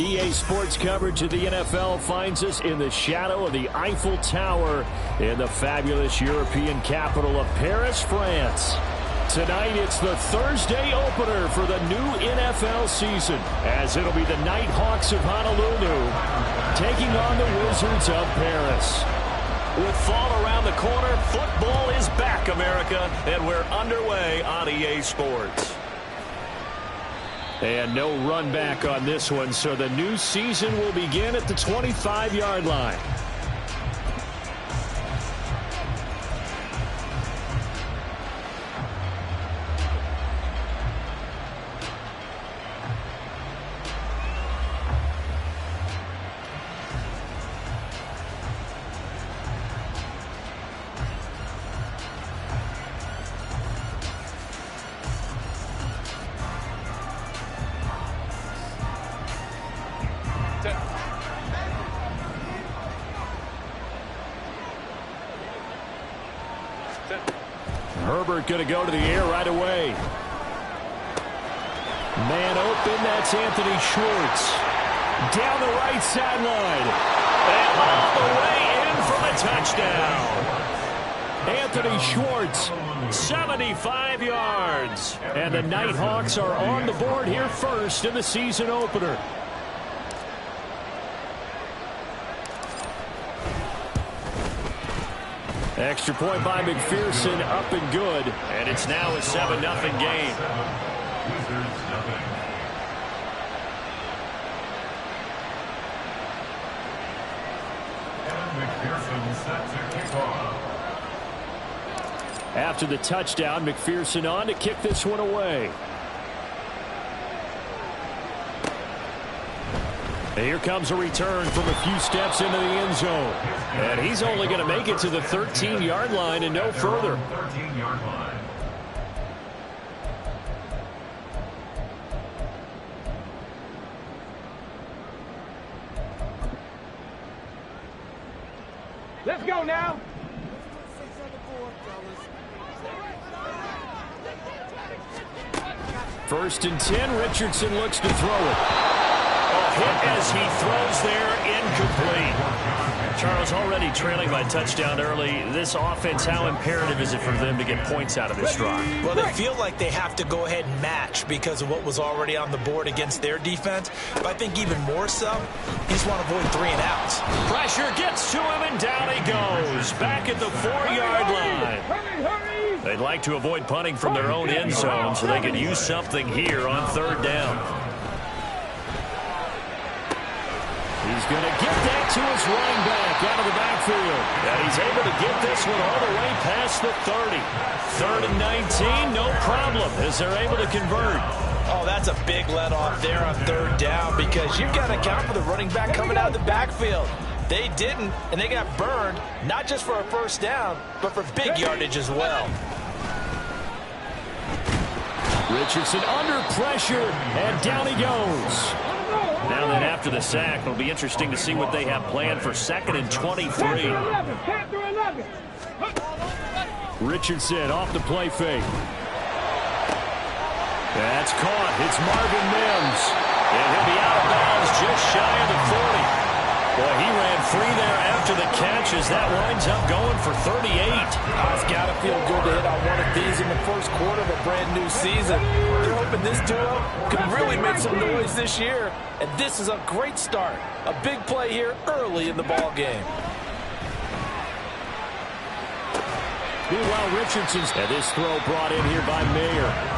EA Sports coverage of the NFL finds us in the shadow of the Eiffel Tower in the fabulous European capital of Paris, France. Tonight, it's the Thursday opener for the new NFL season, as it'll be the Nighthawks of Honolulu taking on the Wizards of Paris. With fall around the corner, football is back, America, and we're underway on EA Sports. And no run back on this one, so the new season will begin at the 25-yard line. Herbert going to go to the air right away. Man open, that's Anthony Schwartz. Down the right sideline. And all the way in for the touchdown. Anthony Schwartz, 75 yards. And the Nighthawks are on the board here first in the season opener. Extra point by McPherson, up and good. And it's now a 7-0 game. After the touchdown, McPherson on to kick this one away. Here comes a return from a few steps into the end zone. And he's only going to make it to the 13-yard line and no further. Let's go now. First and 10, Richardson looks to throw it. Hit as he throws there, incomplete. Charles, already trailing by touchdown early. This offense, how imperative is it for them to get points out of this drive? Well, they feel like they have to go ahead and match because of what was already on the board against their defense. But I think even more so, you just want to avoid 3 and outs. Pressure gets to him, and down he goes. Back at the 4-yard line. They'd like to avoid punting from their own end zone so they could use something here on 3rd down. He's going to get that to his running back out of the backfield. And he's able to get this one all the way past the 30. 3rd and 19, no problem, as they're able to convert. Oh, that's a big let off there on 3rd down because you've got to account for the running back coming out of the backfield. They didn't, and they got burned, not just for a 1st down, but for big yardage as well. Richardson under pressure, and down he goes. Now then, after the sack, it'll be interesting to see what they have planned for 2nd and 23. Richardson off the play fake. That's caught. It's Marvin Mims. And he'll be out of bounds just shy of the 40. Boy, he ran free there after the catch as that winds up going for 38. It's got to feel good to hit on one of these in the first quarter of a brand new season. They're hoping this duo can really make some noise this year. And this is a great start. A big play here early in the ball game. Meanwhile, Richardson's and this throw brought in here by Mayer.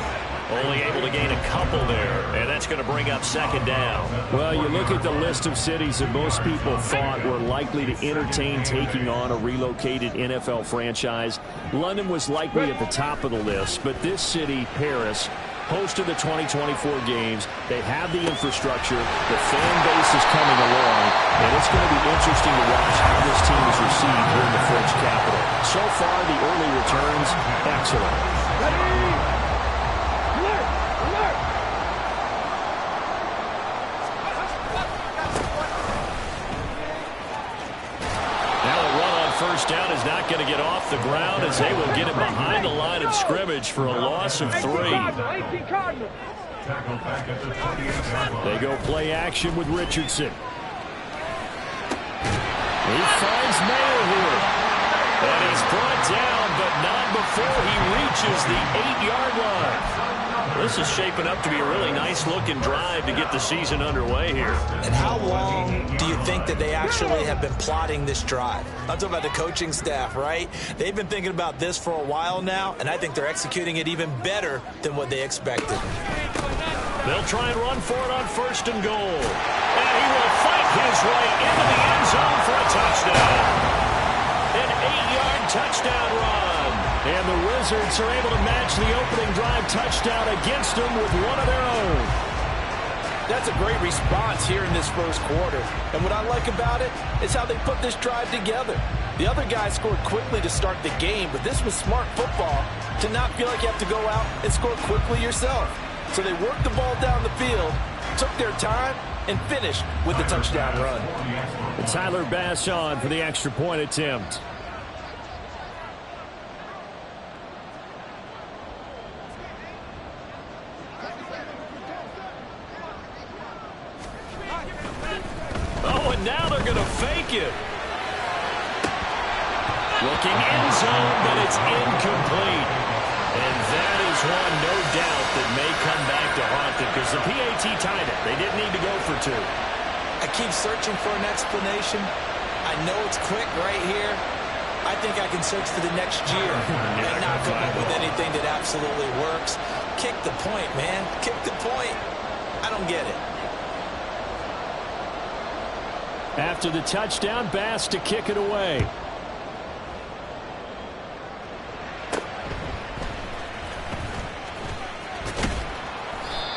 Only able to gain a couple there, and that's going to bring up 2nd down. Well, you look at the list of cities that most people thought were likely to entertain taking on a relocated NFL franchise. London was likely at the top of the list, but this city, Paris, hosted the 2024 games. They have the infrastructure. The fan base is coming along, and it's going to be interesting to watch how this team is received here in the French capital. So far, the early returns, excellent. Ready? First down is not going to get off the ground as they will get it behind the line of scrimmage for a loss of 3. They go play action with Richardson. He finds Mayer here. And he's brought down, but not before he reaches the 8-yard line. This is shaping up to be a really nice-looking drive to get the season underway here. And how long do you think that they actually have been plotting this drive? I'm talking about the coaching staff, right? They've been thinking about this for a while now, and I think they're executing it even better than what they expected. They'll try and run for it on 1st and goal. And he will fight his way into the end zone for a touchdown. An 8-yard touchdown run. And the Wizards are able to match the opening drive touchdown against them with one of their own. That's a great response here in this first quarter. And what I like about it is how they put this drive together. The other guys scored quickly to start the game, but this was smart football to not feel like you have to go out and score quickly yourself. So they worked the ball down the field, took their time, and finished with the touchdown run. And Tyler Bass on for the extra point attempt. Oh, and now they're going to fake it. Looking end zone, but it's incomplete. And that is one, no doubt, that may come back to haunt them because the PAT tied it. They didn't need to go for 2. I keep searching for an explanation. I know it's quick right here. I think I can search for the next year and not come up with anything that absolutely works. Kick the point, man. Kick the point. I don't get it. After the touchdown, Bass to kick it away.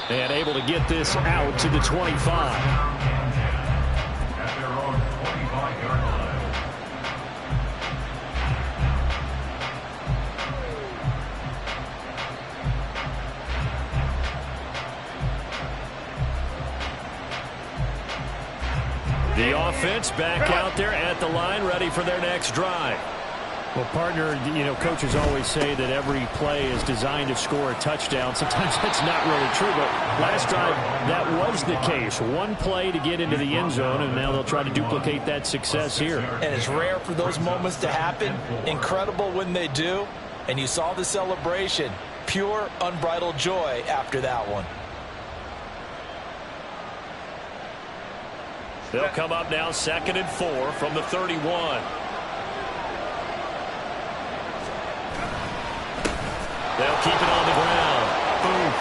And able to get this out to the 25. The offense back out there at the line, ready for their next drive. Well, partner, coaches always say that every play is designed to score a touchdown. Sometimes that's not really true, but last drive, that was the case. One play to get into the end zone, and now they'll try to duplicate that success here. And it's rare for those moments to happen. Incredible when they do. And you saw the celebration. Pure, unbridled joy after that one. They'll come up now 2nd and 4 from the 31. They'll keep it on the ground. Boom.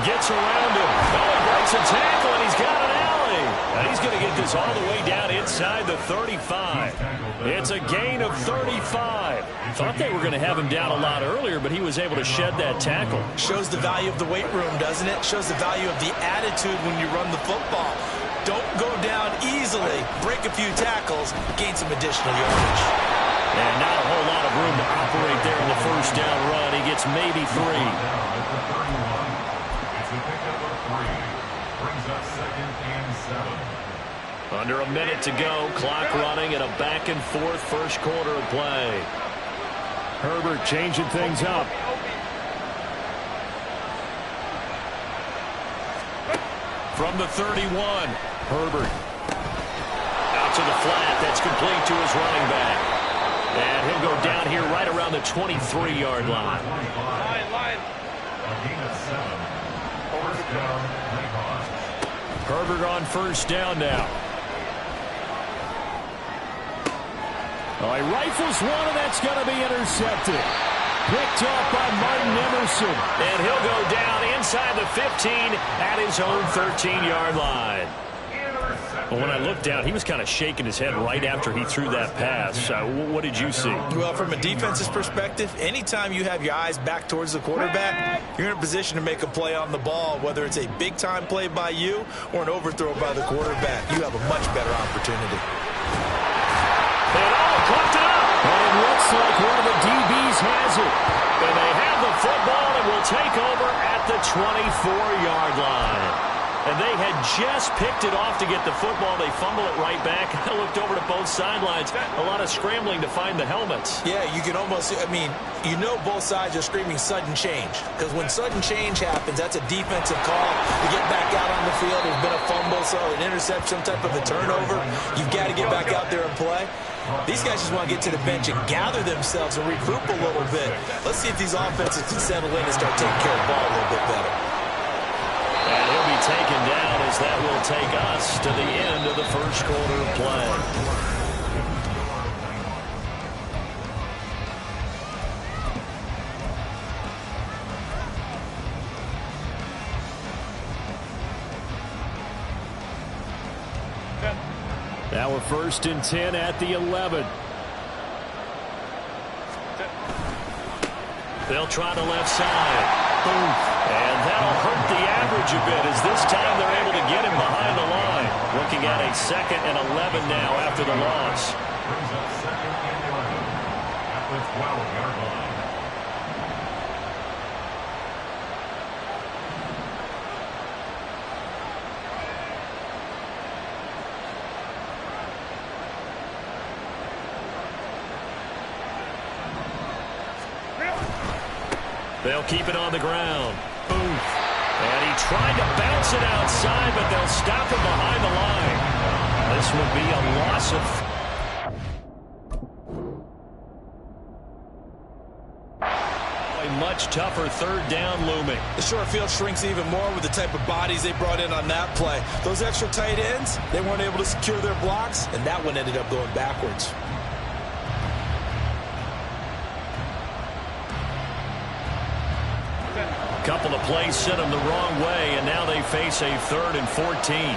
Gets around him. Oh, he breaks a tackle, and he's got an alley. And he's going to get this all the way down inside the 35. It's a gain of 35. Thought they were going to have him down a lot earlier, but he was able to shed that tackle. Shows the value of the weight room, doesn't it? Shows the value of the attitude when you run the football. Don't go down easily. Break a few tackles. Gain some additional yardage. And not a whole lot of room to operate there in the first down run. He gets maybe 3. Under a minute to go. Clock running and a back-and-forth first quarter of play. Herbert changing things up. From the 31. Herbert. Out to the flat. That's complete to his running back. And he'll go down here right around the 23-yard line. Herbert on first down now. Oh, he rifles one, and that's going to be intercepted. Picked off by Martin Emerson. And he'll go down inside the 15 at his own 13-yard line. Well, when I looked down, he was kind of shaking his head right after he threw that pass. What did you see? Well, from a defense's perspective, anytime you have your eyes back towards the quarterback, you're in a position to make a play on the ball, whether it's a big-time play by you or an overthrow by the quarterback. You have a much better opportunity. Plucked it up. And it looks like one of the DBs has it. And they have the football and will take over at the 24-yard line. And they had just picked it off to get the football. They fumble it right back. I looked over to both sidelines. A lot of scrambling to find the helmets. Yeah, you can almost, I mean, you know both sides are screaming sudden change. Because when sudden change happens, that's a defensive call. You get back out on the field. There's been a fumble, so an interception, some type of a turnover. You've got to get back out there and play. These guys just want to get to the bench and gather themselves and regroup a little bit. Let's see if these offenses can settle in and start taking care of the ball a little bit better. And he'll be taken down as that will take us to the end of the first quarter of play. Now we're 1st and 10 at the 11. They'll try the left side. Boom. And that'll hurt the average a bit as this time they're able to get him behind the line. Looking at a 2nd and 11 now after the loss. They'll keep it on the ground. Boom. And he tried to bounce it outside, but they'll stop him behind the line. This would be a loss of... A much tougher 3rd down looming. The short field shrinks even more with the type of bodies they brought in on that play. Those extra tight ends, they weren't able to secure their blocks, and that one ended up going backwards. Couple of plays sent them the wrong way, and now they face a 3rd and 14.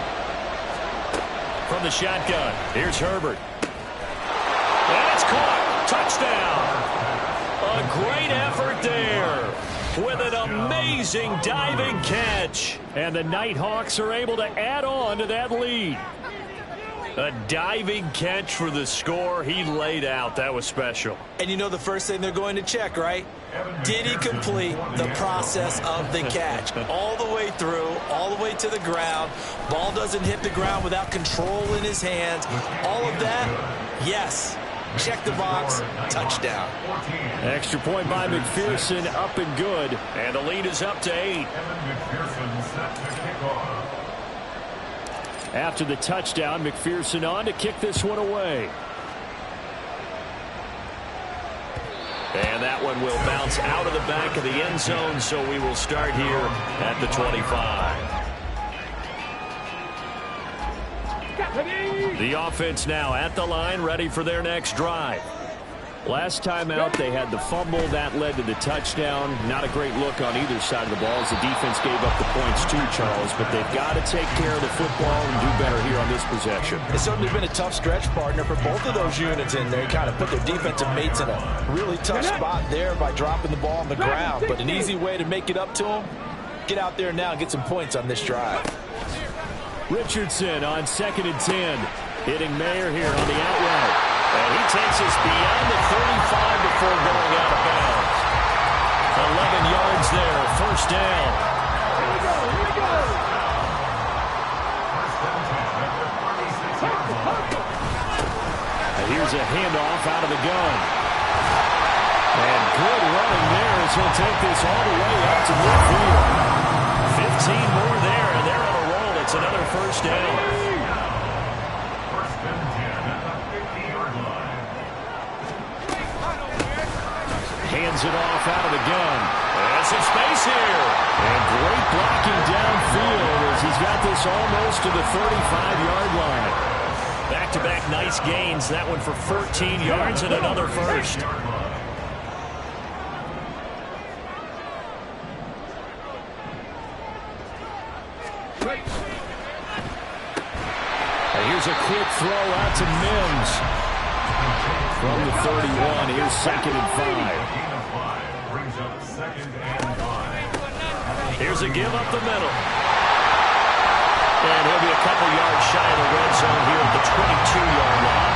From the shotgun, here's Herbert. And it's caught. Touchdown. A great effort there with an amazing diving catch. And the Nighthawks are able to add on to that lead. A diving catch for the score. He laid out. That was special. And you know the first thing they're going to check, right? Did he complete the process of the catch? All the way through, all the way to the ground. Ball doesn't hit the ground without control in his hands. All of that, yes. Check the box, touchdown. Extra point by McPherson, up and good. And the lead is up to 8. After the touchdown, McPherson on to kick this one away. And that one will bounce out of the back of the end zone, so we will start here at the 25. The offense now at the line, ready for their next drive. Last time out, they had the fumble. That led to the touchdown. Not a great look on either side of the ball as the defense gave up the points too, Charles. But they've got to take care of the football and do better here on this possession. It's certainly been a tough stretch, partner, for both of those units in there. Kind of put their defensive mates in a really tough spot there by dropping the ball on the ground. But an easy way to make it up to them, get out there now and get some points on this drive. Richardson on 2nd and 10. Hitting Mayer here on the out route. And he takes us beyond the 35 before going out of bounds. 11 yards there, 1st down. Here we go. And here's a handoff out of the gun. And good running there as he'll take this all the way up to midfield. 15 more there, and they're on a roll. It's another 1st down. Hands it off out of the gun. And some space here. And great blocking downfield as he's got this almost to the 35-yard line. Back-to-back nice gains. That one for 14 yards and another 1st. And here's a quick throw out to Mims. From the 31, here's 2nd and 5. Here's a give up the middle. And he'll be a couple yards shy of the red zone here at the 22-yard line.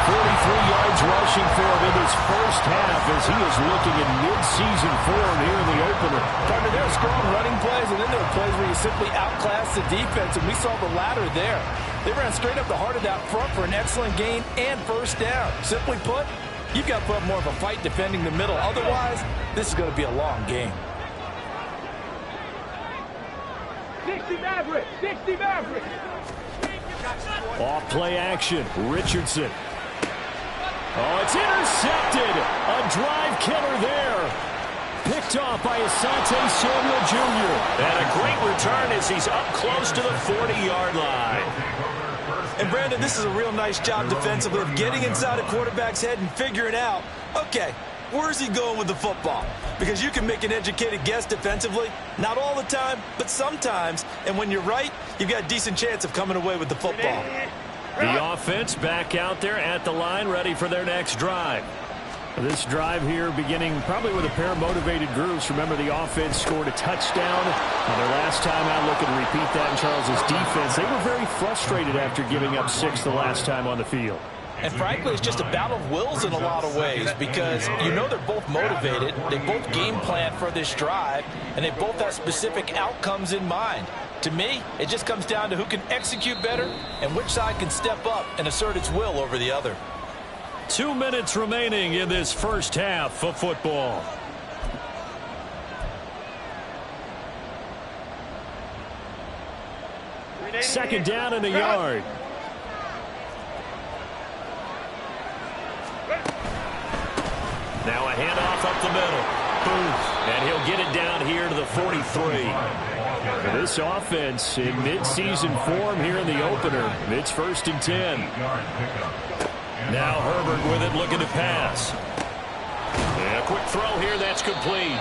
43 yards rushing for him in this first half as he is looking in mid-season form here in the opener. Partner, there are strong running plays, and then there are plays where you simply outclass the defense, and we saw the latter there. They ran straight up the heart of that front for an excellent gain and first down. Simply put, you've got to put up more of a fight defending the middle. Otherwise, this is going to be a long game. 60 Maverick! 60 Maverick! Off play action. Richardson. Oh, it's intercepted. A drive killer there. Picked off by Asante Samuel Jr. And a great return as he's up close to the 40-yard line. And, Brandon, this is a real nice job defensively of getting inside a quarterback's head and figuring out, okay, where's he going with the football? Because you can make an educated guess defensively. Not all the time, but sometimes. And when you're right, you've got a decent chance of coming away with the football. The offense back out there at the line, ready for their next drive. This drive here beginning probably with a pair of motivated groups. Remember, the offense scored a touchdown. Their last time out, looking to repeat that in Charles's defense. They were very frustrated after giving up 6 the last time on the field. And frankly, it's just a battle of wills in a lot of ways because you know they're both motivated. They both game plan for this drive, and they both have specific outcomes in mind. To me, it just comes down to who can execute better and which side can step up and assert its will over the other. 2 minutes remaining in this first half of football. Second down and a yard. Now a handoff up the middle. And he'll get it down here to the 43. For this offense in mid-season form here in the opener. It's 1st and 10. Now Herbert with it, looking to pass. And a quick throw here, that's complete.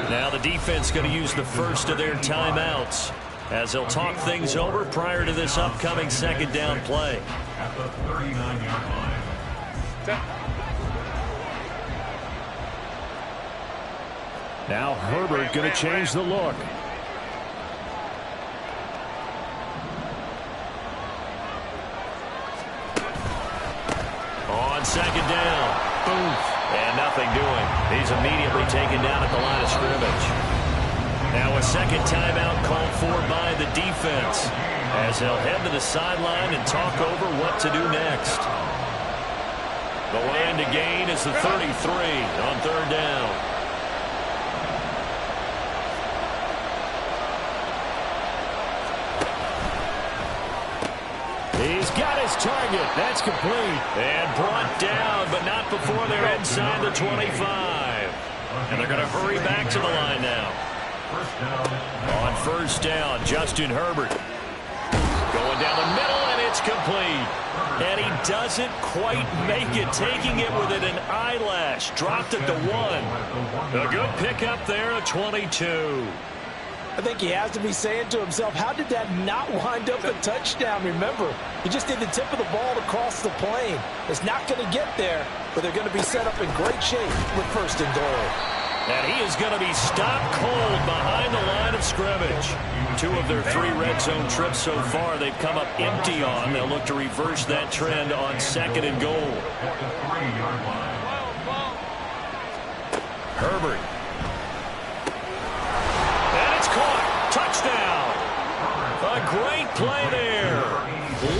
Now the defense going to use the first of their timeouts as they'll talk things over prior to this upcoming second down play. At the 39-yard line. Now Herbert going to change the look. On second down. Boom. And nothing doing. He's immediately taken down at the line of scrimmage. Now a second timeout called for by the defense as they'll head to the sideline and talk over what to do next. The line to gain is the 33 on third down. He's got his target. That's complete. And brought down, but not before they're inside the 25. And they're going to hurry back to the line now. On first down, Justin Herbert. Going down the middle, and it's complete. And he doesn't quite make it, taking it within an eyelash. Dropped it to 1. A good pickup there at 22. I think he has to be saying to himself, how did that not wind up a touchdown? Remember, he just did the tip of the ball to cross the plane. It's not going to get there, but they're going to be set up in great shape with 1st and goal. And he is going to be stopped cold behind the line of scrimmage. 2 of their 3 red zone trips so far they've come up empty on. They'll look to reverse that trend on 2nd and goal. Herbert. And it's caught. Touchdown. A great play there.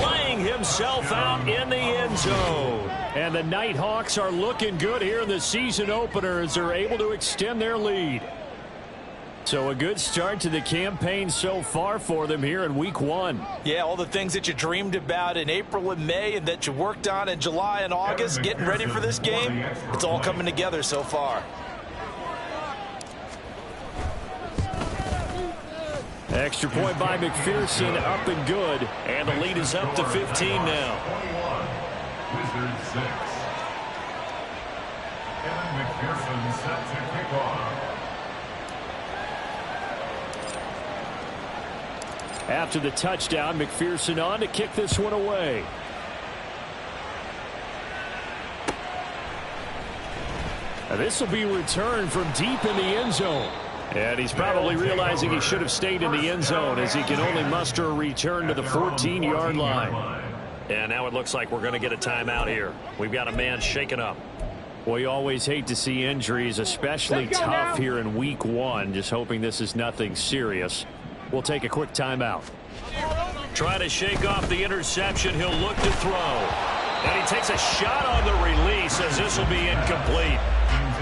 Laying himself out in the end zone. And the Nighthawks are looking good here in the season opener as they're able to extend their lead. So a good start to the campaign so far for them here in week 1. Yeah, all the things that you dreamed about in April and May and that you worked on in July and August, getting ready for this game, it's all coming together so far. Extra point by McPherson, up and good. And the lead is up to 15 now. Wizards 6. Kevin McPherson set to kick off. After the touchdown, McPherson on to kick this one away. And this will be returned from deep in the end zone. And he's probably realizing he should have stayed in the end zone as he can only muster a return to the 14-yard line. And now it looks like we're going to get a timeout here. We've got a man shaken up. We always hate to see injuries, especially tough here in week 1. Just hoping this is nothing serious. We'll take a quick timeout. Trying to shake off the interception. He'll look to throw. And he takes a shot on the release as this will be incomplete.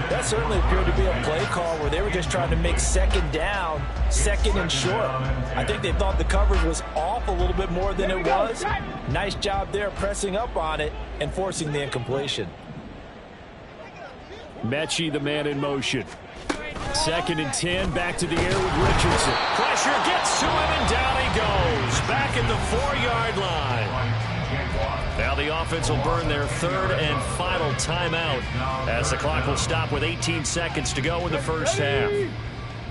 That certainly appeared to be a play call where they were just trying to make second down, second and short. I think they thought the coverage was off a little bit more than it was. Nice job there pressing up on it and forcing the incompletion. Mechie, the man in motion. 2nd and 10, back to the air with Richardson. Pressure gets to him, and down he goes. Back at the 4-yard line. Now the offense will burn their 3rd and final timeout as the clock will stop with 18 seconds to go in the first half.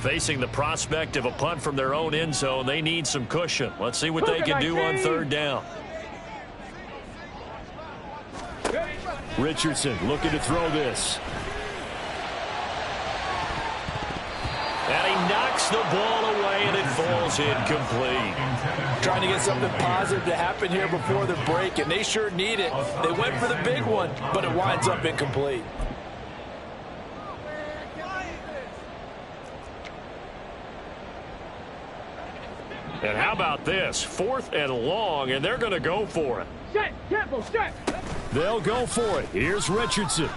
Facing the prospect of a punt from their own end zone, they need some cushion. Let's see what they can do on 3rd down. Richardson looking to throw this. And he knocks the ball away, and it falls incomplete. Trying to get something positive to happen here before the break, and they sure need it. They went for the big one, but it winds up incomplete. And how about this? 4th and long, and they're going to go for it. Set, careful, set. They'll go for it. Here's Richardson.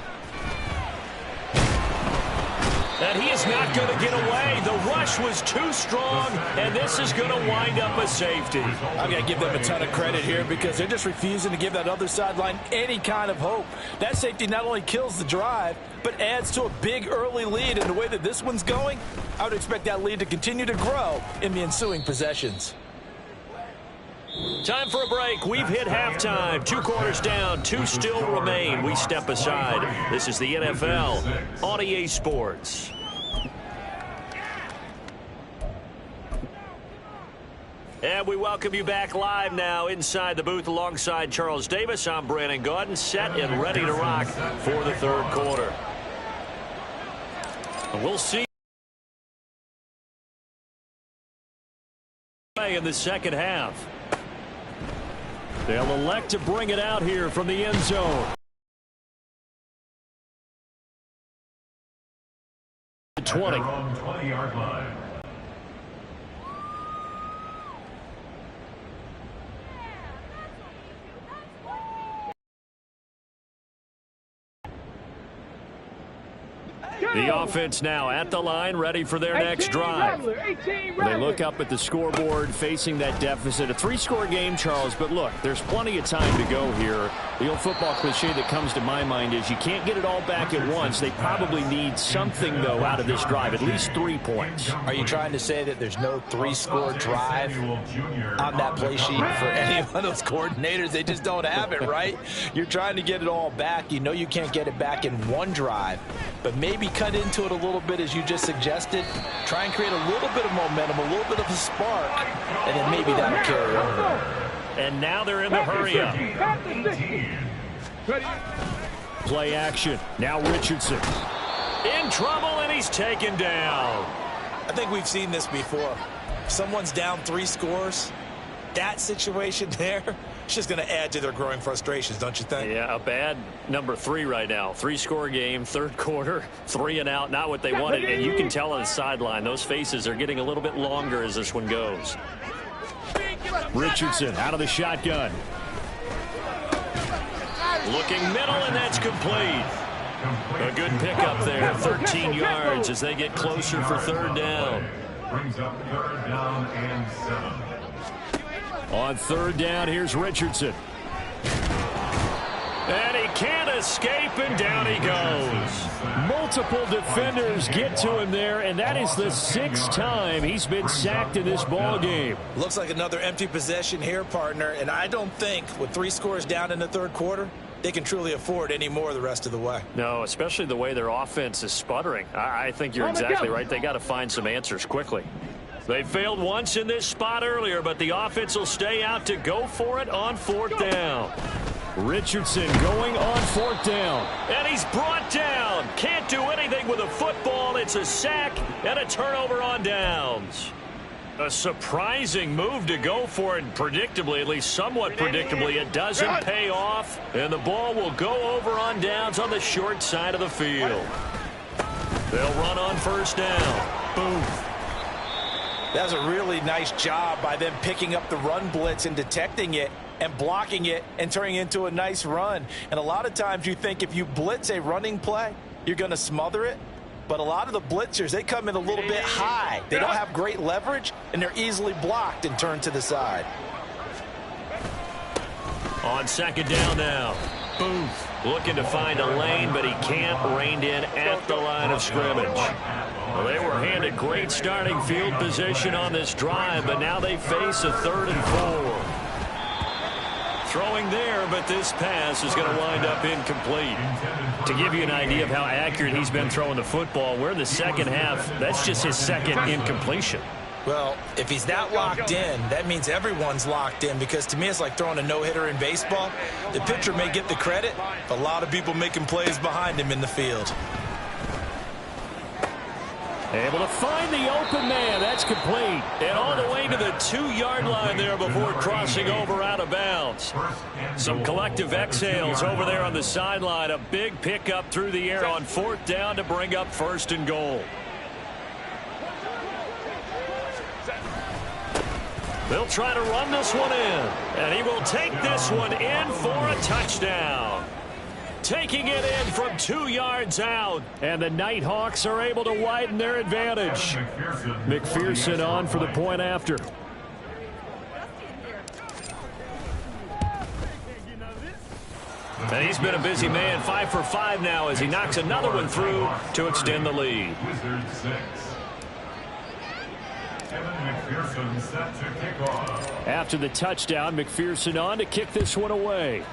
And he is not going to get away. The rush was too strong, and this is going to wind up a safety. I've got to give them a ton of credit here because they're just refusing to give that other sideline any kind of hope. That safety not only kills the drive, but adds to a big early lead. And the way that this one's going, I would expect that lead to continue to grow in the ensuing possessions. Time for a break. We've hit halftime. 2 quarters down, 2 still remain. We step aside. This is the NFL on EA Sports. And we welcome you back live now inside the booth alongside Charles Davis. I'm Brandon Gaudin, set and ready to rock for the 3rd quarter. And we'll see in the second half. They'll elect to bring it out here from the end zone. 20. 20-yard line. The offense now at the line, ready for their next drive. They look up at the scoreboard, facing that deficit. A 3-score game, Charles, but look, there's plenty of time to go here. The old football cliche that comes to my mind is you can't get it all back at once. They probably need something, though, out of this drive, at least 3 points. Are you trying to say that there's no 3-score drive on that play sheet for any of those coordinators? They just don't have it, right? You're trying to get it all back. You know you can't get it back in one drive, but maybe cut into it a little bit as you just suggested. Try and create a little bit of momentum, a little bit of a spark, and then maybe that'll carry over. And now they're in the hurry-up. Play action. Now Richardson. In trouble, and he's taken down. I think we've seen this before. Someone's down 3 scores. That situation there, it's just going to add to their growing frustrations, don't you think? Yeah, a bad number 3 right now. 3-score game, 3rd quarter, 3 and out, not what they wanted. And you can tell on the sideline, those faces are getting a little bit longer as this one goes. Richardson out of the shotgun. Looking middle, and that's complete. A good pickup there, 13 yards as they get closer for 3rd down. Brings up 3rd down and 7. On 3rd down, here's Richardson. And he can't escape, and down he goes. Multiple defenders get to him there, and that is the 6th time he's been sacked in this ball game. Looks like another empty possession here, partner, and I don't think with 3 scores down in the 3rd quarter, they can truly afford any more the rest of the way. No, especially the way their offense is sputtering. I think you're exactly right. They got to find some answers quickly. They failed once in this spot earlier, but the offense will stay out to go for it on 4th down. Richardson going on 4th down. And he's brought down. Can't do anything with a football. It's a sack and a turnover on downs. A surprising move to go for it predictably, at least somewhat predictably. It doesn't pay off, and the ball will go over on downs on the short side of the field. They'll run on first down. Boom. That's a really nice job by them picking up the run blitz and detecting it and blocking it and turning it into a nice run. And a lot of times you think if you blitz a running play, you're going to smother it. But a lot of the blitzers, they come in a little bit high. They don't have great leverage, and they're easily blocked and turned to the side. On second down now. Booth looking to find a lane, but he can't. Reined in at the line of scrimmage. Well, they were handed great starting field position on this drive, but now they face a 3rd and 4. Throwing there, but this pass is going to wind up incomplete. To give you an idea of how accurate he's been throwing the football, we're in the second half. That's just his second incompletion. Well, if he's not locked in, that means everyone's locked in, because to me it's like throwing a no-hitter in baseball. The pitcher may get the credit, but a lot of people making plays behind him in the field. Able to find the open man. That's complete. And all the way to the 2-yard line there before crossing over out of bounds. Some collective exhales over there on the sideline. A big pickup through the air on 4th down to bring up 1st and goal. They'll try to run this one in. And he will take this one in for a touchdown. Taking it in from 2 yards out. And the Nighthawks are able to widen their advantage. McPherson on for the point after. And he's been a busy man, 5 for 5 now as he knocks another one through to extend the lead. Wizards 6. Kevin McPherson set to kick off. After the touchdown, McPherson on to kick this one away.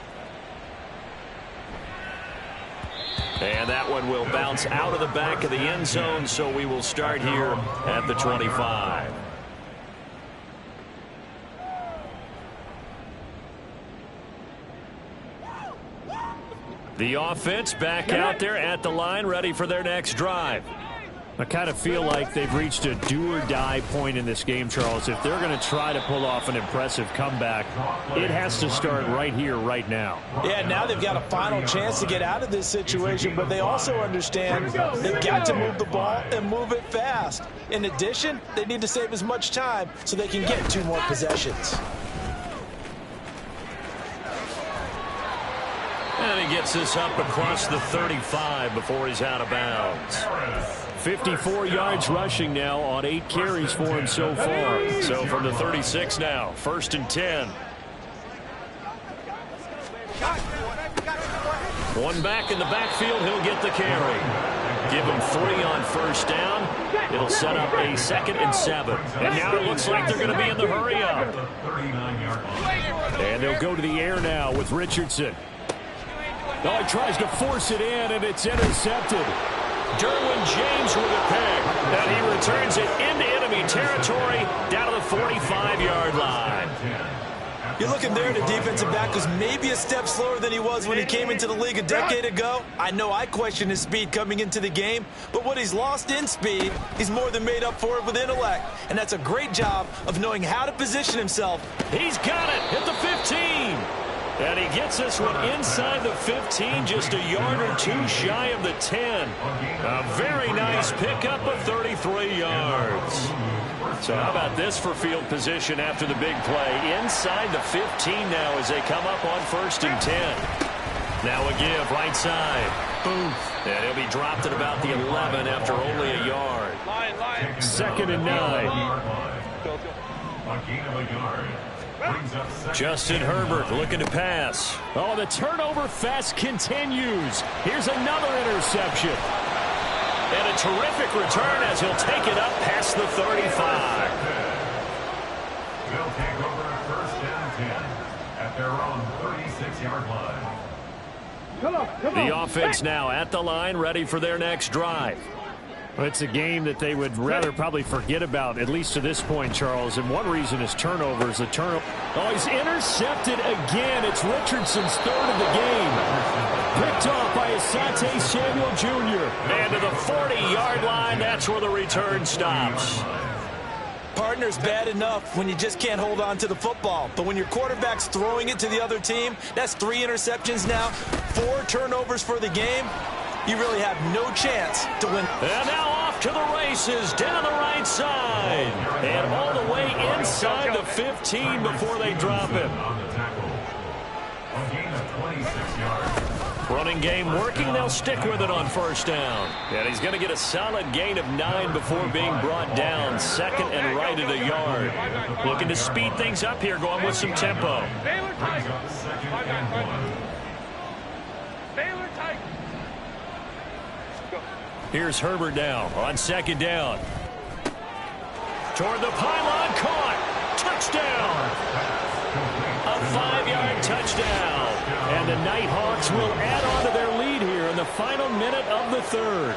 And that one will bounce out of the back of the end zone, so we will start here at the 25. The offense back out there at the line, ready for their next drive. I kind of feel like they've reached a do-or-die point in this game, Charles. If they're going to try to pull off an impressive comeback, it has to start right here, right now. Yeah, now they've got a final chance to get out of this situation, but they also understand they've got to move the ball and move it fast. In addition, they need to save as much time so they can get 2 more possessions. And he gets this up across the 35 before he's out of bounds. 54 yards rushing now on 8 carries for him so far. So from the 36 now, 1st and 10. One back in the backfield, he'll get the carry. Give him 3 on 1st down. It'll set up a 2nd and 7. And now it looks like they're going to be in the hurry up. And they'll go to the air now with Richardson. Oh, he tries to force it in, and it's intercepted. Derwin James with a pick. And he returns it into enemy territory down to the 45-yard line. You're looking there, the defensive back was maybe a step slower than he was when he came into the league a decade ago. I know I questioned his speed coming into the game, but what he's lost in speed, he's more than made up for it with intellect. And that's a great job of knowing how to position himself. He's got it at the 15. And he gets this one inside the 15, just a yard or 2 shy of the 10. A very nice pickup of 33 yards. So how about this for field position after the big play? Inside the 15 now as they come up on 1st and 10. Now a give right side. Boom. And he'll be dropped at about the 11 after only a yard. 2nd and 9. Justin Herbert looking to pass. Oh, the turnover fest continues. Here's another interception. And a terrific return as he'll take it up past the 35. They'll take over 1st and 10 at their own 36-yard line. The offense now at the line, ready for their next drive. It's a game that they would rather probably forget about, at least to this point, Charles. And one reason is turnovers. The turnover. Oh, he's intercepted again. It's Richardson's 3rd of the game. Picked off by Asante Samuel Jr. And to the 40-yard line, that's where the return stops. Partner's bad enough when you just can't hold on to the football. But when your quarterback's throwing it to the other team, that's 3 interceptions now, 4 turnovers for the game. You really have no chance to win. And now off to the races down the right side. And all the way inside the 15 before they drop him. A gain of 26 yards. Running game working. They'll stick with it on first down. And he's going to get a solid gain of 9 before being brought down. Second and right at a yard. Looking to speed things up here, going with some tempo. Baylor Tigers. Baylor Tigers. Here's Herbert now on second down. Toward the pylon, caught. Touchdown. A 5-yard touchdown. And the Nighthawks will add on to their lead here in the final minute of the third.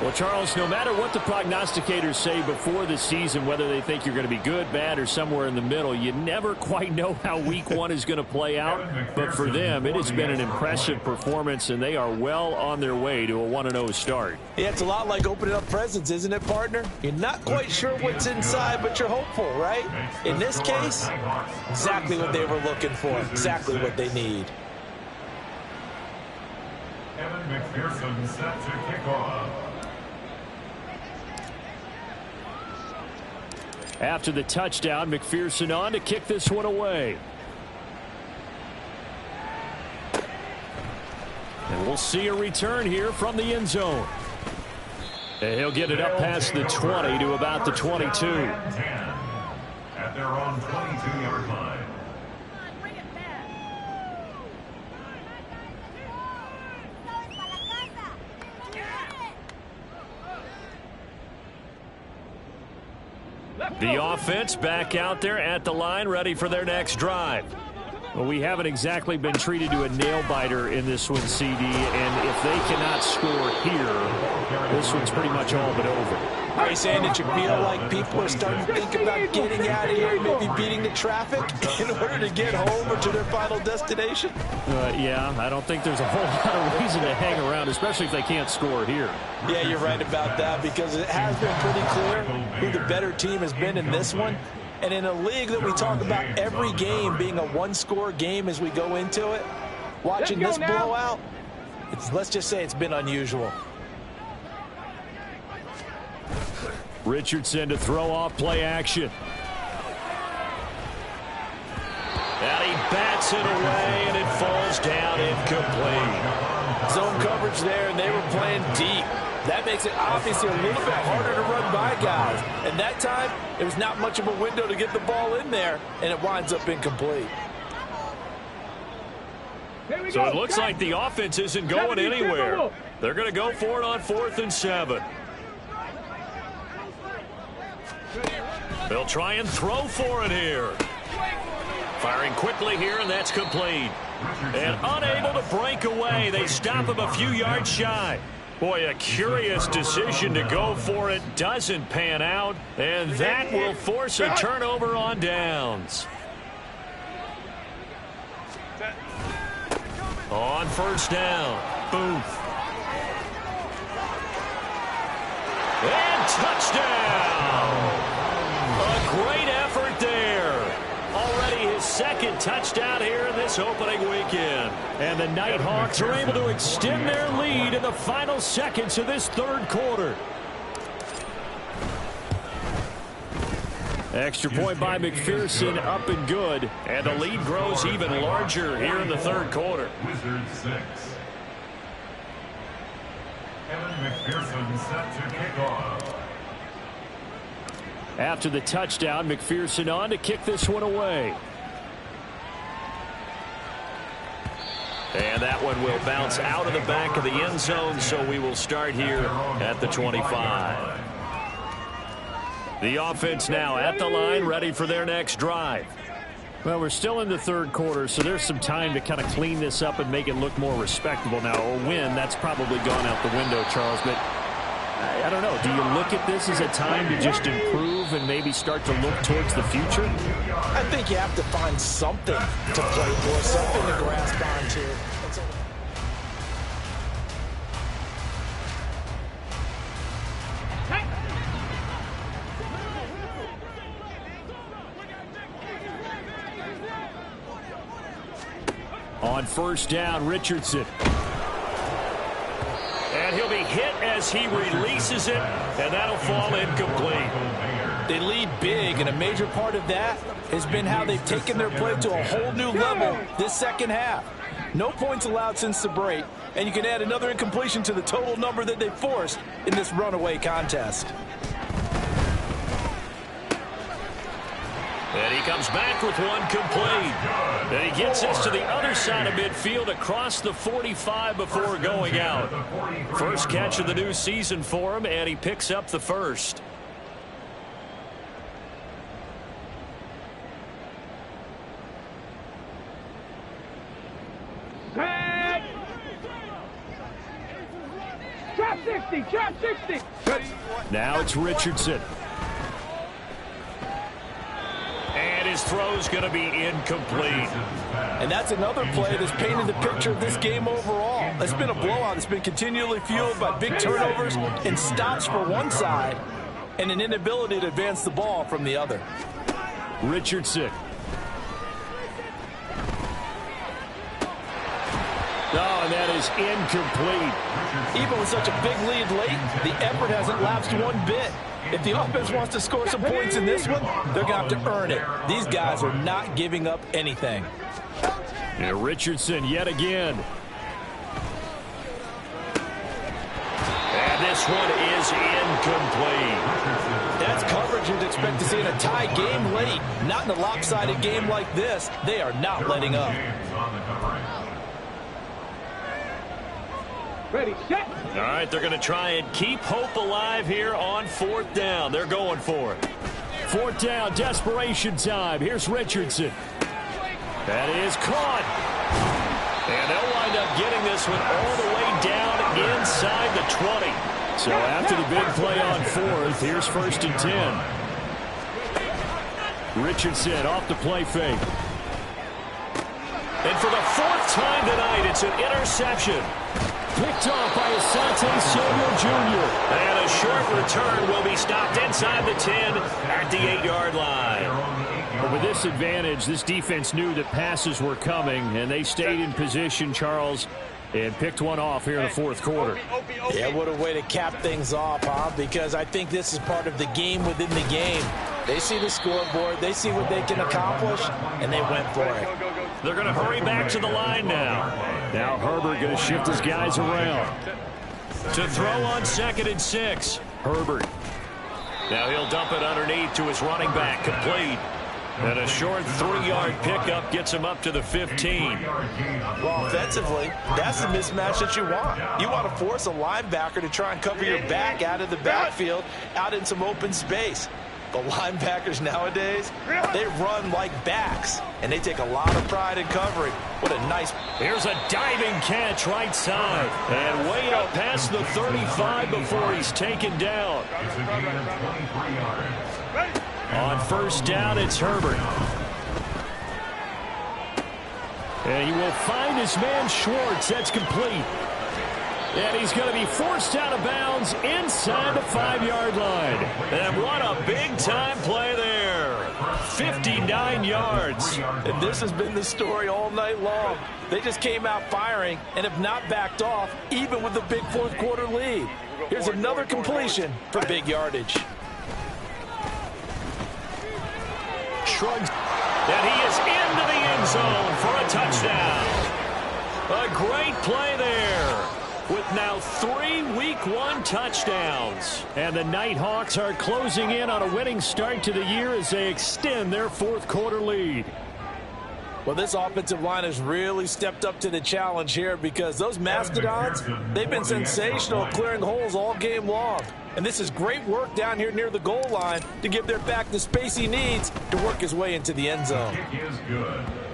Well, Charles, no matter what the prognosticators say before the season, whether they think you're going to be good, bad, or somewhere in the middle, you never quite know how week 1 is going to play out. But for them, it has been an impressive performance, and they are well on their way to a 1-0 start. Yeah, it's a lot like opening up presents, isn't it, partner? You're not quite sure what's inside, but you're hopeful, right? In this case, exactly what they were looking for, exactly what they need. Evan McPherson set to kick off. After the touchdown, McPherson on to kick this one away. And we'll see a return here from the end zone. And he'll get it up past the 20 to about the 22. At their own 22-yard line. The offense back out there at the line, ready for their next drive. Well, we haven't exactly been treated to a nail-biter in this one, CD, and if they cannot score here, this one's pretty much all but over. Are you saying that you feel like people are starting to think about getting out of here, maybe beating the traffic in order to get home or to their final destination? Yeah, I don't think there's a whole lot of reason to hang around, especially if they can't score here. Yeah, you're right about that, because it has been pretty clear who the better team has been in this one. And in a league that we talk about every game being a one-score game as we go into it, watching this blowout, let's just say it's been unusual. Richardson to throw off play action. And he bats it away, and it falls down incomplete. Zone coverage there, and they were playing deep. That makes it obviously a little bit harder to run by guys. And that time, it was not much of a window to get the ball in there, and it winds up incomplete. So it looks like the offense isn't going anywhere. They're going to go for it on 4th and 7. They'll try and throw for it here. Firing quickly here, and that's complete. And unable to break away. They stop him a few yards shy. Boy, a curious decision to go for it. Doesn't pan out, and that will force a turnover on downs. On first down, Booth. And touchdown! A great effort there. Already his second touchdown here in this opening weekend. And the Nighthawks are able to extend their lead in the final seconds of this third quarter. Extra point by McPherson, up and good. And the lead grows even larger here in the third quarter. Wizards 6. Evan McPherson set to kick off. After the touchdown, McPherson on to kick this one away. And that one will bounce out of the back of the end zone, so we will start here at the 25. The offense now at the line, ready for their next drive. Well, we're still in the third quarter, so there's some time to kind of clean this up and make it look more respectable. Now, a win, that's probably gone out the window, Charles, but I don't know. Do you look at this as a time to just improve and maybe start to look towards the future? I think you have to find something to play for, something to grasp onto. On first down, Richardson. And he'll be hit as he releases it, and that'll fall incomplete. They lead big, and a major part of that has been how they've taken their play to a whole new level this second half. No points allowed since the break, and you can add another incompletion to the total number that they forced in this runaway contest. And he comes back with one complete. And he gets this to the other side of midfield across the 45 before going out. First catch of the new season for him, and he picks up the first. Trap 60, trap 60. Now it's Richardson. And his throw's going to be incomplete. And that's another play that's painted the picture of this game overall. It's been a blowout. It's been continually fueled by big turnovers and stops for one side and an inability to advance the ball from the other. Richardson. Oh, and that is incomplete. Even with such a big lead late, the effort hasn't lapsed one bit. If the offense wants to score some points in this one, they're going to have to earn it. These guys are not giving up anything. And Richardson yet again. And this one is incomplete. That's coverage you'd expect to see in a tie game late. Not in a lopsided game like this. They are not letting up. Ready, set. All right, they're going to try and keep hope alive here on fourth down. They're going for it. Fourth down, desperation time. Here's Richardson. That is caught. And they'll wind up getting this one all the way down inside the 20. So after the big play on fourth, here's first and 10. Richardson off the play fake. And for the fourth time tonight, it's an interception. Picked off by Asante Samuel Jr. And a short return will be stopped inside the 10 at the 8-yard line. But with this advantage, this defense knew that passes were coming, and they stayed in position, Charles, and picked one off here in the fourth quarter. Yeah, what a way to cap things off, huh? Because I think this is part of the game within the game. They see the scoreboard, they see what they can accomplish, and they went for it. They're going to hurry back to the line now. Now Herbert going to shift his guys around. To throw on 2nd and 6. Herbert. Now he'll dump it underneath to his running back, complete. And a short 3-yard pickup gets him up to the 15. Well, offensively, that's the mismatch that you want. You want to force a linebacker to try and cover your back out of the backfield, out in some open space. The linebackers nowadays, they run like backs, and they take a lot of pride in covering. What a nice... Here's a diving catch right side. And way up past the 35 before he's taken down. On first down, it's Herbert. And he will find his man Schwartz. That's complete. And he's going to be forced out of bounds inside the 5-yard line. And what a big-time play there. 59 yards. And this has been the story all night long. They just came out firing and have not backed off, even with the big fourth-quarter lead. Here's another completion for big yardage. Shrugs. And he is into the end zone for a touchdown. A great play there. With now 3 Week 1 touchdowns. And the Nighthawks are closing in on a winning start to the year as they extend their fourth-quarter lead. Well, this offensive line has really stepped up to the challenge here because those Mastodons, they've been sensational at clearing holes all game long. And this is great work down here near the goal line to give their back the space he needs to work his way into the end zone.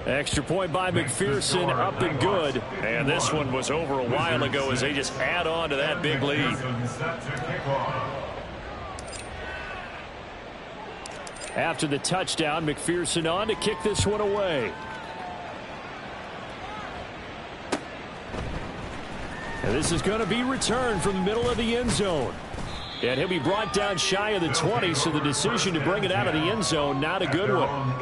Extra point by McPherson, up and good. And this one was over a while ago as they just add on to that big lead. After the touchdown, McPherson on to kick this one away. And this is going to be returned from the middle of the end zone. And he'll be brought down shy of the 20, so the decision to bring it out of the end zone, not a good one.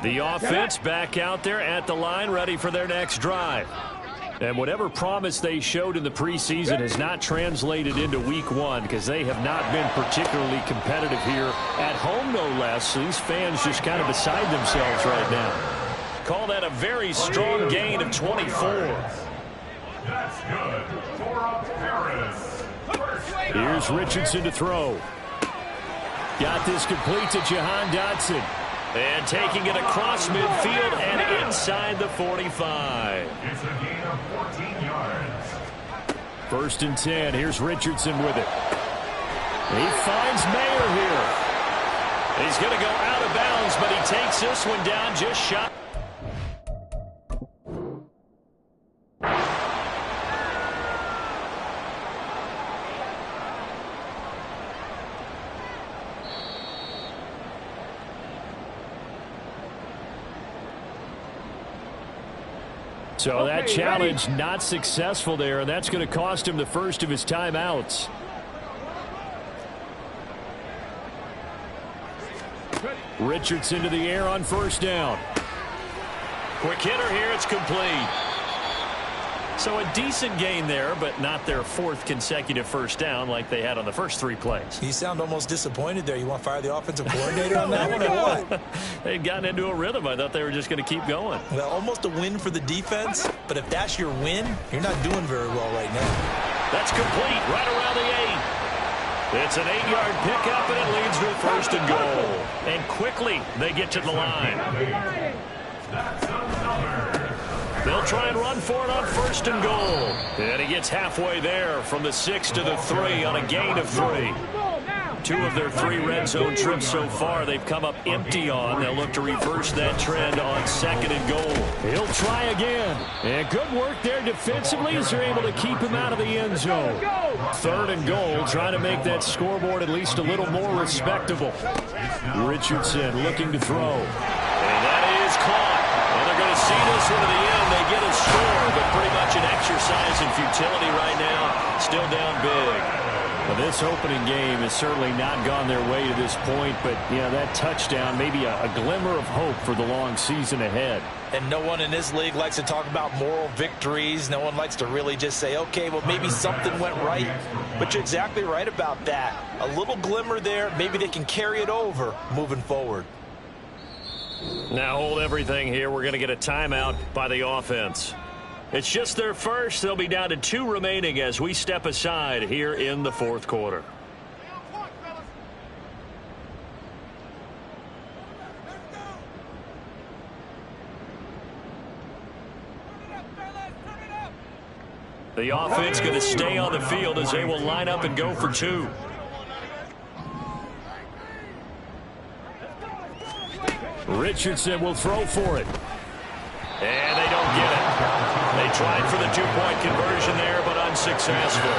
The offense back out there at the line, ready for their next drive. And whatever promise they showed in the preseason has not translated into week one because they have not been particularly competitive here at home, no less. So these fans just kind of beside themselves right now. Call that a very strong gain of 24. That's good. For Paris. Here's Richardson to throw. Got this complete to Jahan Dotson. And taking it across midfield and inside the 45. It's a gain of 14 yards. 1st and 10. Here's Richardson with it. He finds Mayer here. He's going to go out of bounds, but he takes this one down just shy. So that challenge not successful there, and that's going to cost him the first of his timeouts. Richardson to the air on 1st down. Quick hitter here, it's complete. So a decent gain there, but not their 4th consecutive 1st down like they had on the first 3 plays. You sound almost disappointed there. You want to fire the offensive coordinator on that one or what? They'd gotten into a rhythm. I thought they were just going to keep going. Well, almost a win for the defense, but if that's your win, you're not doing very well right now. That's complete right around the 8. It's an 8-yard pickup, and it leads to a 1st and goal. And quickly, they get to the line. That's another. They'll try and run for it on 1st and goal. And he gets halfway there from the 6 to the 3 on a gain of 3. 2 of their 3 red zone trips so far they've come up empty on. They'll look to reverse that trend on 2nd and goal. He'll try again. And good work there defensively as they're able to keep him out of the end zone. 3rd and goal, trying to make that scoreboard at least a little more respectable. Richardson looking to throw. And that is caught. And they're going to see this one to the end. They get a score, but pretty much an exercise in futility right now. Still down big. Well, this opening game has certainly not gone their way to this point, but, yeah, that touchdown, maybe a glimmer of hope for the long season ahead. And no one in this league likes to talk about moral victories. No one likes to really just say, okay, well, maybe something went right. But you're exactly right about that. A little glimmer there. Maybe they can carry it over moving forward. Now hold everything here. We're going to get a timeout by the offense. It's just their first. They'll be down to 2 remaining as we step aside here in the 4th quarter. The offense going to stay on the field as they will line up and go for 2. Richardson will throw for it. And they don't get it. They tried for the 2-point conversion there, but unsuccessful.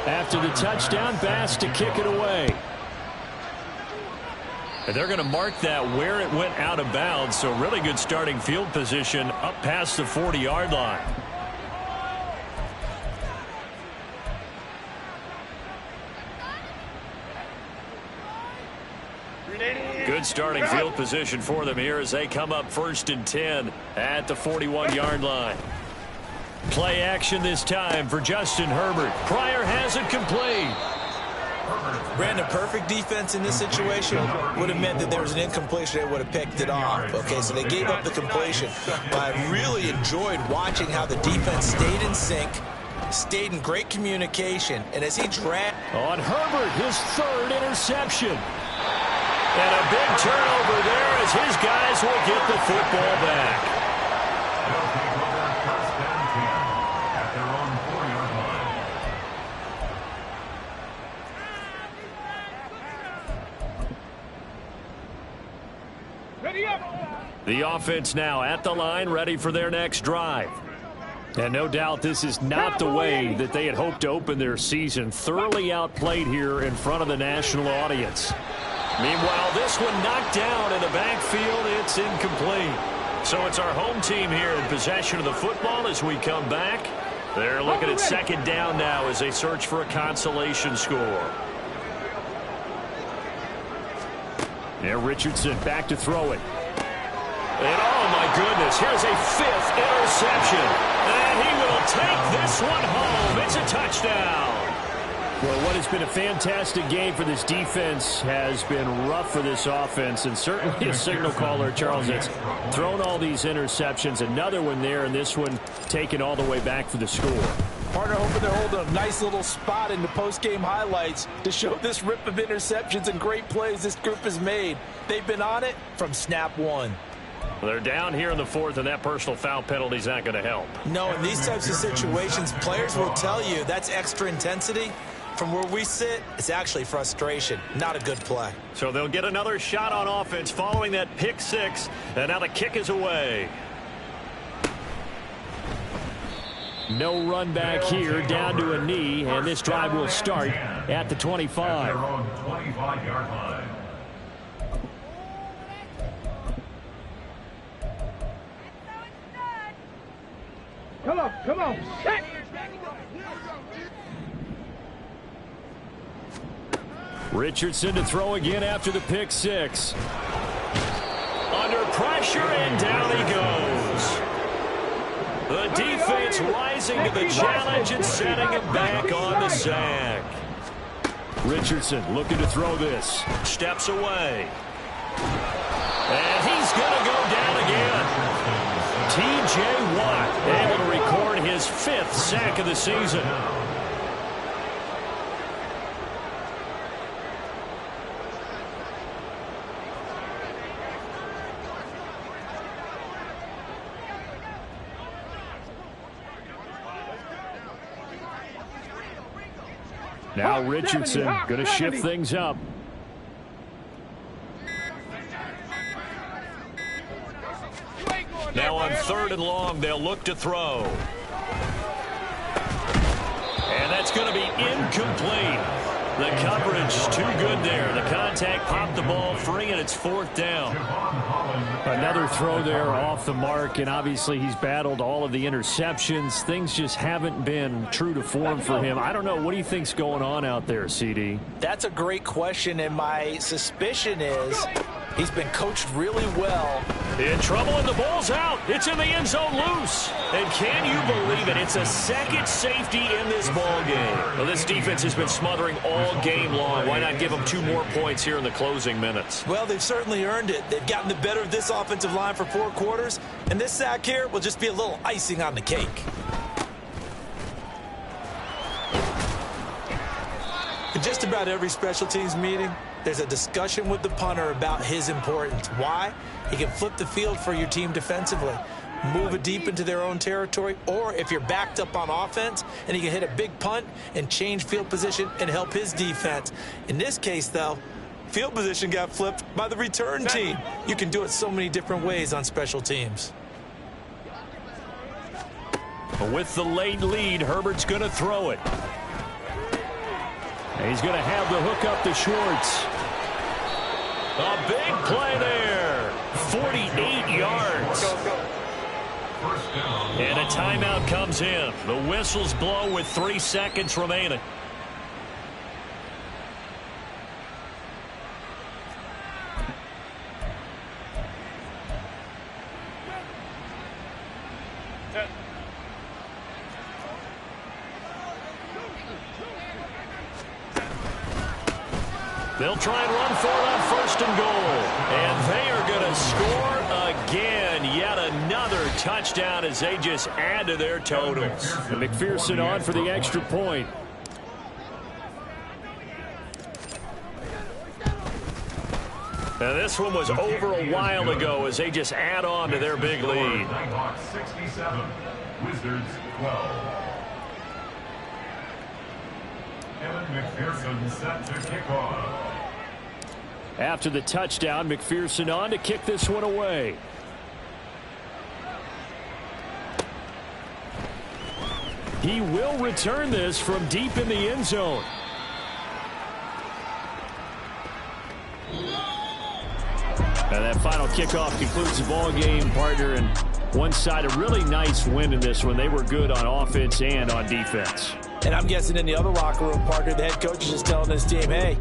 After the touchdown, Bass to kick it away. And they're going to mark that where it went out of bounds, so really good starting field position up past the 40-yard line. Good starting field position for them here as they come up 1st and 10 at the 41-yard line. Play action this time for Justin Herbert. Pryor has it complete. Brandon, perfect defense in this situation would have meant that there was an incompletion. They would have picked it off. Okay, so they gave up the completion. But I really enjoyed watching how the defense stayed in sync, stayed in great communication, and as he dragged on Herbert, his 3rd interception. And a big turnover there as his guys will get the football back. They'll take over 1st and 10 at their own 4-yard line. Ready up. The offense now at the line, ready for their next drive. And no doubt this is not the way that they had hoped to open their season. Thoroughly outplayed here in front of the national audience. Meanwhile, this one knocked down in the backfield. It's incomplete. So it's our home team here in possession of the football as we come back. They're looking at 2nd down now as they search for a consolation score. And Richardson back to throw it. And oh my goodness, here's a 5th interception. And he will take this one home. It's a touchdown. Well, what has been a fantastic game for this defense has been rough for this offense, and certainly a signal caller, Charles, that's thrown all these interceptions. Another one there, and this one taken all the way back for the score. Partner hoping they're holding a nice little spot in the post-game highlights to show this rip of interceptions and great plays this group has made. They've been on it from snap one. They're down here in the 4th, and that personal foul penalty is not going to help. No, in these types of situations, players will tell you that's extra intensity. From where we sit, it's actually frustration. Not a good play. So they'll get another shot on offense following that pick 6, and now the kick is away. No run back here, down to a knee, and this drive will start at the 25. Their own 25-yard line. Come on, set. Richardson to throw again after the pick 6. Under pressure, and down he goes. The defense rising to the challenge and setting him back on the sack. Richardson looking to throw this. Steps away. And he's going to go down again. T.J. Watt able to record his 5th sack of the season. Now Richardson going to shift things up. Now on 3rd and long, they'll look to throw. And that's going to be incomplete. The coverage too good there. The contact popped the ball free, and it's 4th down. Another throw there off the mark, and obviously he's battled all of the interceptions. Things just haven't been true to form for him. I don't know. What do you think's going on out there, CD? That's a great question, and my suspicion is he's been coached really well. In trouble, and the ball's out. It's in the end zone loose. And can you believe it? It's a second safety in this ball game. Well, this defense has been smothering all game long. Why not give them 2 more points here in the closing minutes? Well, they've certainly earned it. They've gotten the better of this offensive line for 4 quarters, and this sack here will just be a little icing on the cake. In just about every special teams meeting, there's a discussion with the punter about his importance. Why? He can flip the field for your team defensively, move it deep into their own territory, or if you're backed up on offense, and he can hit a big punt and change field position and help his defense. In this case, though, field position got flipped by the return team. You can do it so many different ways on special teams. With the late lead, Herbert's going to throw it. And he's going to have the hook up to Schwartz. A big play there. 48 yards. And a timeout comes in. The whistles blow with 3 seconds remaining. They'll try and run for it on 1st and goal. And they are going to score again. Yet another touchdown as they just add to their totals. And McPherson on for the extra point. Now this one was over a while ago as they just add on to their big lead. Nighthawks 67, Wizards 12. Evan McPherson set to kick off. After the touchdown, McPherson on to kick this one away. He will return this from deep in the end zone. And that final kickoff concludes the ball game, partner. And one side, a really nice win in this one. They were good on offense and on defense. And I'm guessing in the other locker room, partner, the head coach is just telling this team, hey,